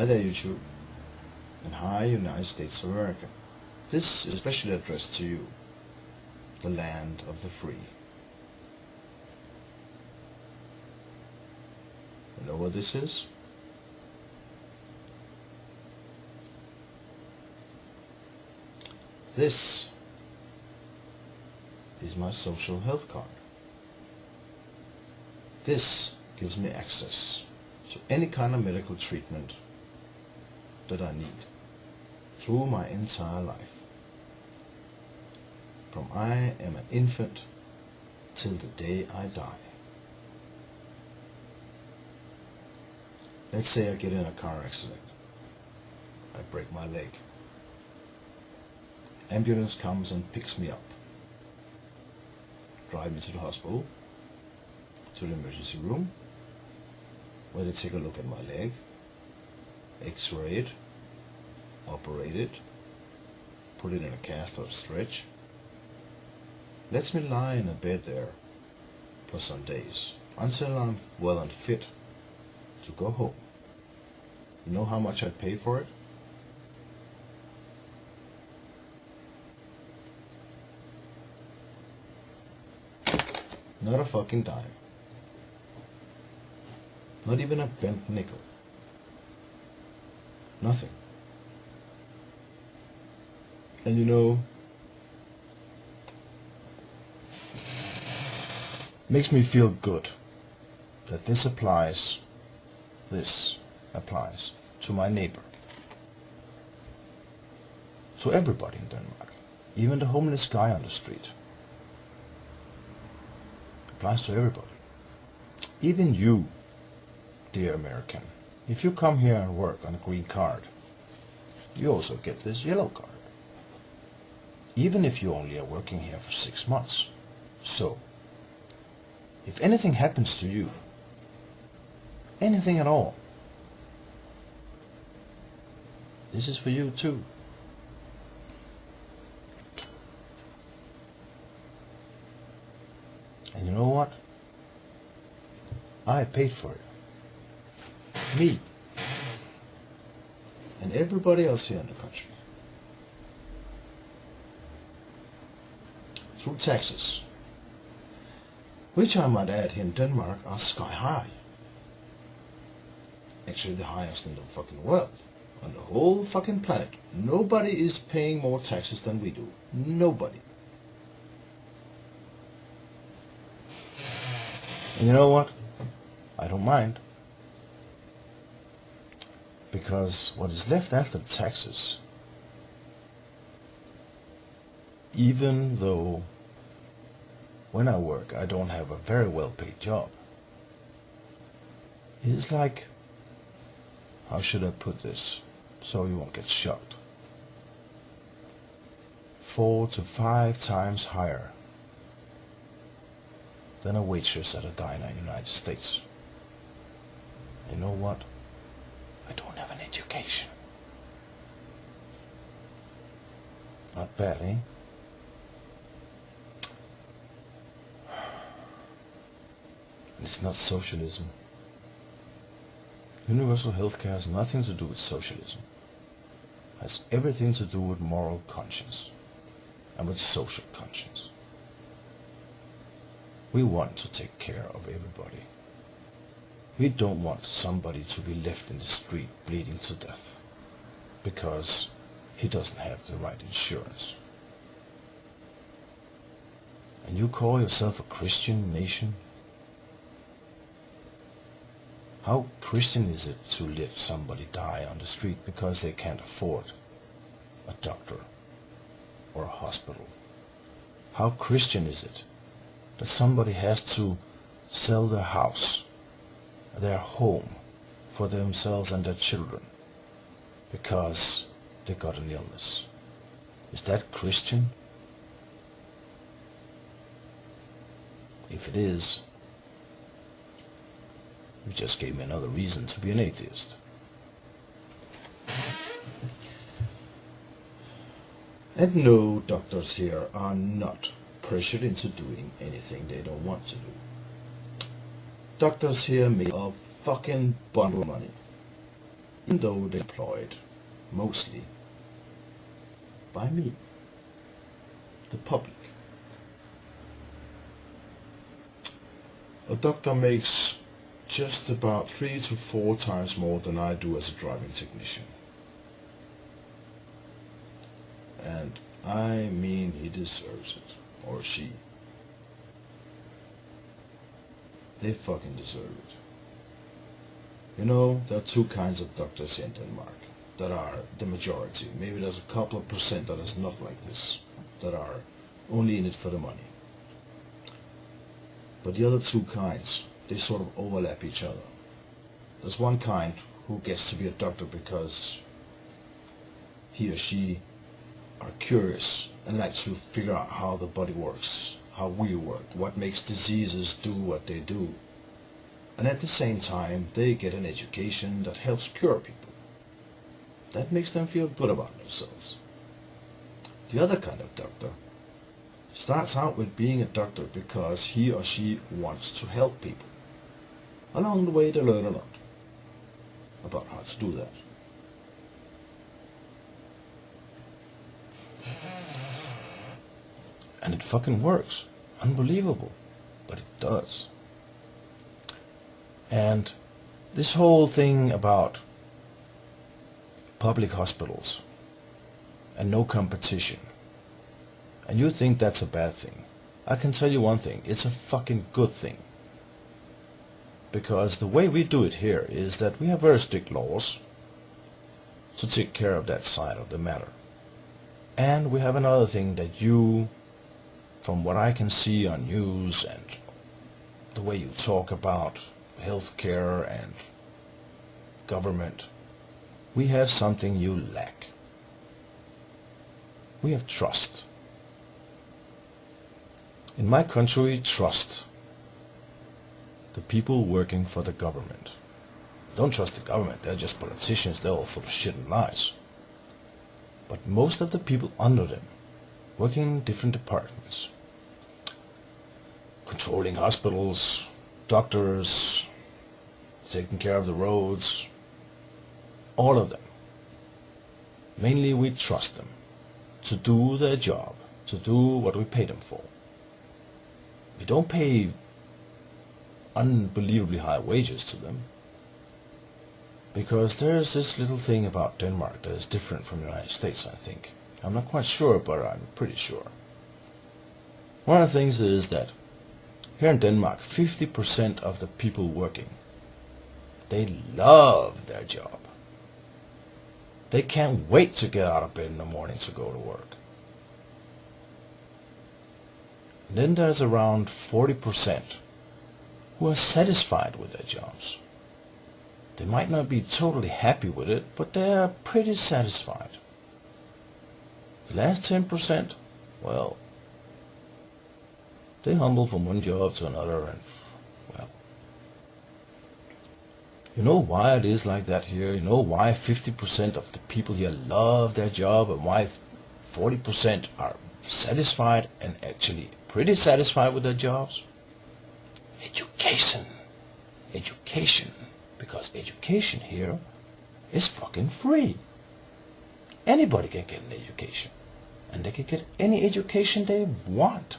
Hi there, YouTube, and hi, United States of America. This is especially addressed to you, the land of the free. You know what this is? This is my social health card. This gives me access to any kind of medical treatment that I need through my entire life. From I am an infant till the day I die. Let's say I get in a car accident. I break my leg. Ambulance comes and picks me up. Drive me to the hospital, to the emergency room, where they take a look at my leg, x-ray it, operate it, put it in a cast or a stretch, lets me lie in a bed there for some days, until I'm well and fit to go home. You know how much I'd pay for it? Not a fucking dime. Not even a bent nickel. Nothing. And you know, makes me feel good that this applies to my neighbor, to everybody in Denmark, even the homeless guy on the street. Applies to everybody. Even you, dear American, if you come here and work on a green card, you also get this yellow card. Even if you only are working here for 6 months. So, if anything happens to you, anything at all, this is for you too. And you know what? I paid for it. Me. And everybody else here in the country. Through taxes. Which I might add here in Denmark are sky high. Actually the highest in the fucking world. On the whole fucking planet. Nobody is paying more taxes than we do. Nobody. And you know what? I don't mind. Because what is left after the taxes, even though when I work I don't have a very well paid job, it is like, how should I put this so you won't get shocked? 4 to 5 times higher than a waitress at a diner in the United States. You know what? I don't have an education. Not bad, eh? It's not socialism. Universal healthcare has nothing to do with socialism. It has everything to do with moral conscience and with social conscience. We want to take care of everybody. We don't want somebody to be left in the street bleeding to death because he doesn't have the right insurance. And you call yourself a Christian nation? How Christian is it to let somebody die on the street because they can't afford a doctor or a hospital? How Christian is it that somebody has to sell their house, their home, for themselves and their children because they got an illness? Is that Christian? If it is, you just gave me another reason to be an atheist. And no, doctors here are not pressured into doing anything they don't want to do. Doctors here make a fucking bundle of money. even though they're employed mostly by me, the public. A doctor makes just about 3 to 4 times more than I do as a driving technician. And I mean, he deserves it, or she. They fucking deserve it. You know, there are 2 kinds of doctors here in Denmark that are the majority. Maybe there's a couple of percent that is not like this, that are only in it for the money. But the other 2 kinds, they sort of overlap each other. There's one kind who gets to be a doctor because he or she are curious and like to figure out how the body works, how we work, what makes diseases do what they do. And at the same time, they get an education that helps cure people. That makes them feel good about themselves. The other kind of doctor starts out with being a doctor because he or she wants to help people. Along the way, they learn a lot about how to do that. And it fucking works. Unbelievable. But it does. And this whole thing about public hospitals and no competition, and you think that's a bad thing, I can tell you one thing, it's a fucking good thing. Because the way we do it here is that we have very strict laws to take care of that side of the matter. And we have another thing that you, from what I can see on news and the way you talk about healthcare and government, we have something you lack. We have trust. In my country, trust the people working for the government. Don't trust the government, they're just politicians, they're all full of shit and lies. But most of the people under them, working in different departments, controlling hospitals, doctors, taking care of the roads, all of them, mainly we trust them to do their job, to do what we pay them for. We don't pay unbelievably high wages to them, because there's this little thing about Denmark that is different from the United States, I think. I'm not quite sure, but I'm pretty sure. One of the things is that here in Denmark, 50% of the people working, they love their job. They can't wait to get out of bed in the morning to go to work. And then there's around 40% who are satisfied with their jobs. They might not be totally happy with it, but they're pretty satisfied. The last 10%, well, they humble from one job to another, and, well, you know why it is like that here? You know why 50% of the people here love their job, and why 40% are satisfied and actually pretty satisfied with their jobs? Education. Education. Because education here is fucking free. Anybody can get an education. And they can get any education they want.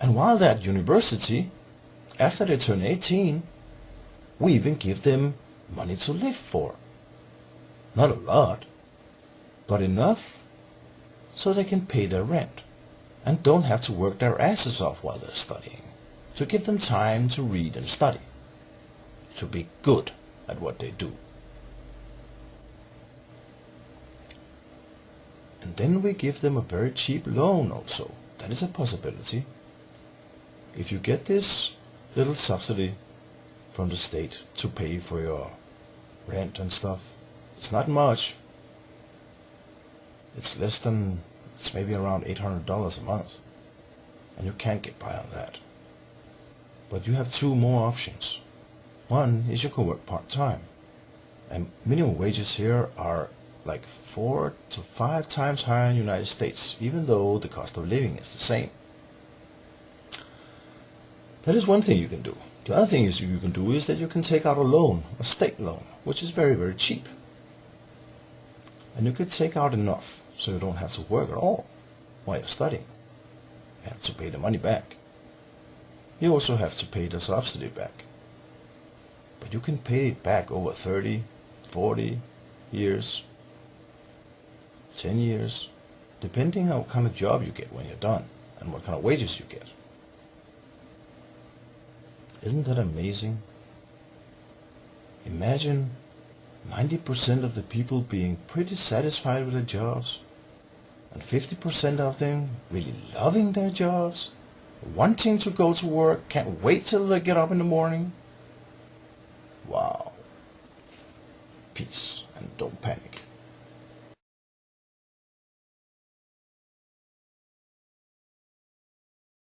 And while they're at university, after they turn 18, we even give them money to live for. Not a lot, but enough so they can pay their rent and don't have to work their asses off while they're studying, to give them time to read and study, to be good at what they do. And then we give them a very cheap loan also. That is a possibility. If you get this little subsidy from the state to pay for your rent and stuff, it's not much. It's maybe around $800 a month. And you can't get by on that. But you have 2 more options. One is you can work part-time. And minimum wages here are like 4 to 5 times higher in the United States, even though the cost of living is the same. That is one thing you can do. The other thing is you can do is that you can take out a loan, a state loan, which is very, very cheap. And you could take out enough so you don't have to work at all while you're studying. You have to pay the money back. You also have to pay the subsidy back. But you can pay it back over 30, 40 years, 10 years, depending on what kind of job you get when you're done and what kind of wages you get. Isn't that amazing? Imagine 90% of the people being pretty satisfied with their jobs, and 50% of them really loving their jobs, wanting to go to work, can't wait till they get up in the morning. Wow. Peace, and don't panic.